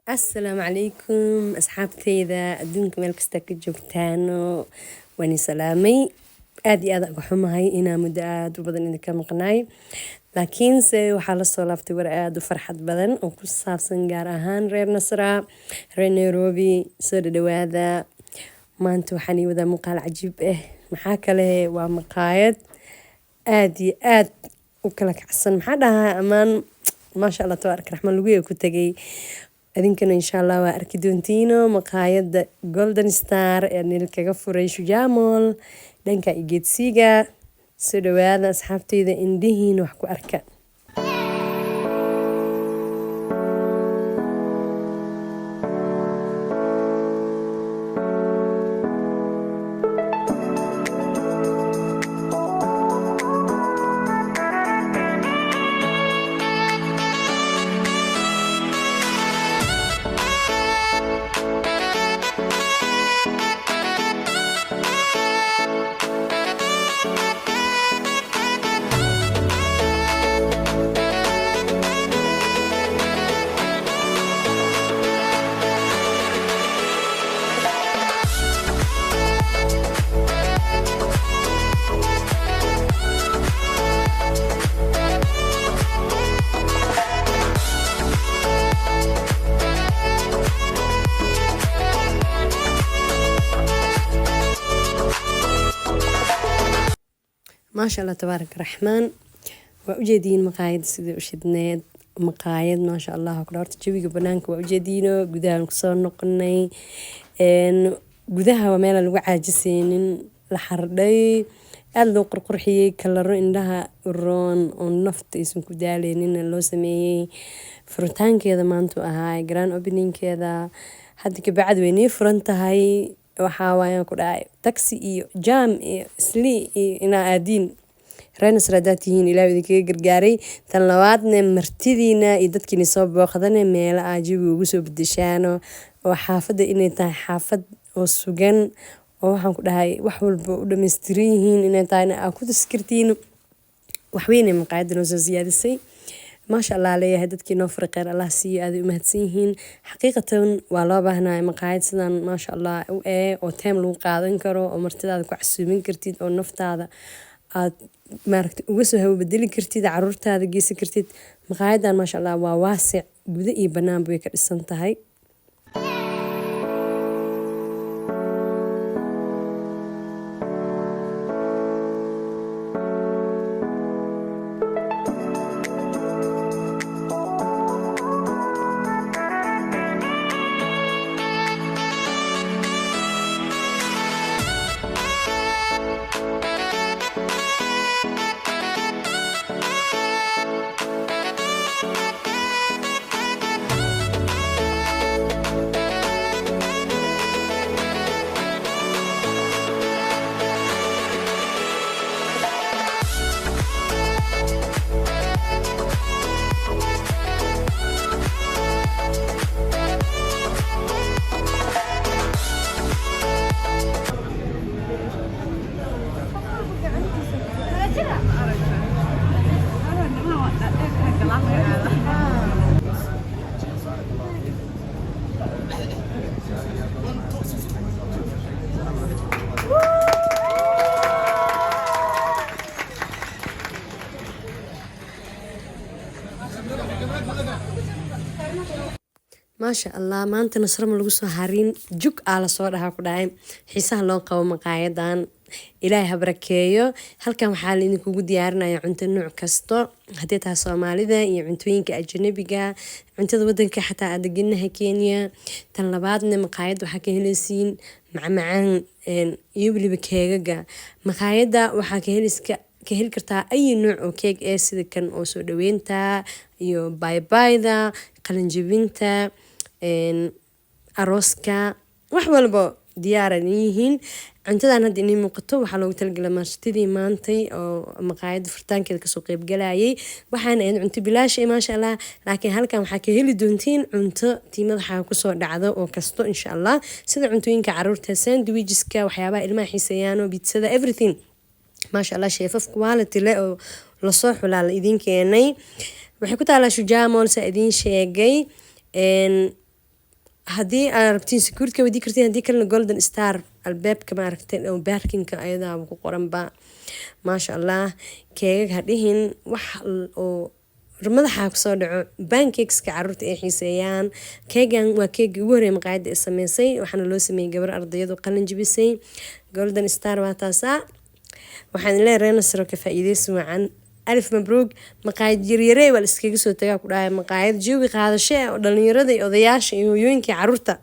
السلام عليكم أصحابتيدا أدونك مeel kasta ka joogtaano waan salaamay aad iyo aad uga xumahay inaan muddo aad u badan idinka maqnaay laakiinse waxaa la soo laaftay war aad u farxad badan oo ku saabsan gaar ahaan reer Nasra reer Nairobi soo dhawaada maanta waxaan ii wadaa muuqaal cajiib ah maxaa kale waa maqaayad aad iyo aad u kala kacsan maxaa dhahaa amaan maasha Allah tabaaraka raxmaan lagu ku tagay adinkana insha Allah waa arki doontiino maqaayadda Golden Star ee nilkaga furay Shujaa Mall dhanka Geedsiga soo dhawaada asxaabteyda indhihiin wax ku arka ما شاء الله تبارك الرحمن وأوجدين مقايد سيدي وشدناد مقايد ما شاء الله كلارت جوي بنانك وأوجدينه جودان كسر نقني إن جودها ومالا الوعى جسين لحردي ألو قرقرحي كلرو إنها الرون والنفط اسم كدالي إن اللو سمي فرنتان كذا ما أنتو هاي جران أوبنين كذا حد كبعد ويني فرنت هاي waxaa ku dhaay taxi iyo jam iyo isli ina aadin reena sradatihiin ilaahay idinkaga gargaaray tan labaadna martidiina iyo dadkiina soo booqdana meel aajibi ugu soo bedeshaano oo xaafada inay tahay xaafad oo sugan oo waxaan ku dhahay wax walba u dhameystiran yihiin inay tahay aad ku taskirtiin wax weyn ee maqaayadda soo siyaadisay ما شاء الله عليه هدتك نوفر قير الله سي هذه مهتسينهن حقيقة والله بهنا مقاعد سنان ما شاء الله أو تام لو قاعدين كرو أو مرتدى هذا كعسومين كرتيد أو النفط هذا ماركت وسه هو بدل كرتيد عرورت هذا جيس كرتيد مقاعد ما شاء الله وواسع بدأ يبنان بيك السنتهاي ما شاء الله ما أنت نصر ملقوس هارين جوك على صورها كدايم حسها لون قوم مقايدان إلهي بركايو هل كان حال إنك وجود يارنا يعنت النوع كستو هديتها صومالي ذا يعنتوينك أجنبية عنت ودنك حتى أدقنها كينيا تنلبادنا مقايد وحكي هلسين معان يبلي بكيجا مقايدة وحكي هلسك كهل كرتا أي نوع أو كيك سيدا كان أو سو دوينتا يو باي دا qalinjibinta arooska wax walba diyaaran yihiin cuntadan hadda inay muuqato waxaa loogu talagalay martidii maantay oo maqaayadda furitaankeeda kasoo qayb galayay waxaana ahayd cunto bilaash ah maasha Allah laakiin halkan waxaa ka heli doontiin cunto tiimada kusoo dhacdo oo kasto insha Allah sida cuntooyinka caruurta sandwicheska waxyaabaha ilmaha xiiseeyaan oo biitsada everything maasha Allah sheefaf quality leh oo la soo xulaal idin keenay waxay ku taalaa Shujaa Mall sa idin sheegay haddii aad rabtiin security wadii kartiin haddii kalena golden star albaabka maaragtay oo baarkinka ayadaaba ku qoranba maasha allah keegag ha dhihin wax oo madaxa kusoo dhaco bancakeska caruurta ay xiiseeyaan keegan waa keegii ugu horreeyay maqaayadda ay sameysay waxaana loo sameeyey gabar ardayadu qalin jibisay golden star waa taasaa waxaan leeyahay nasro ka faa'iideysi wacan alif mabruuq maqaayad yaryarey waa la iskaga soo tagaa ku dhahay maqaayad jawi qaadasho oo dhalinyarada iyo odayaasha iyo hooyooyinka caruurta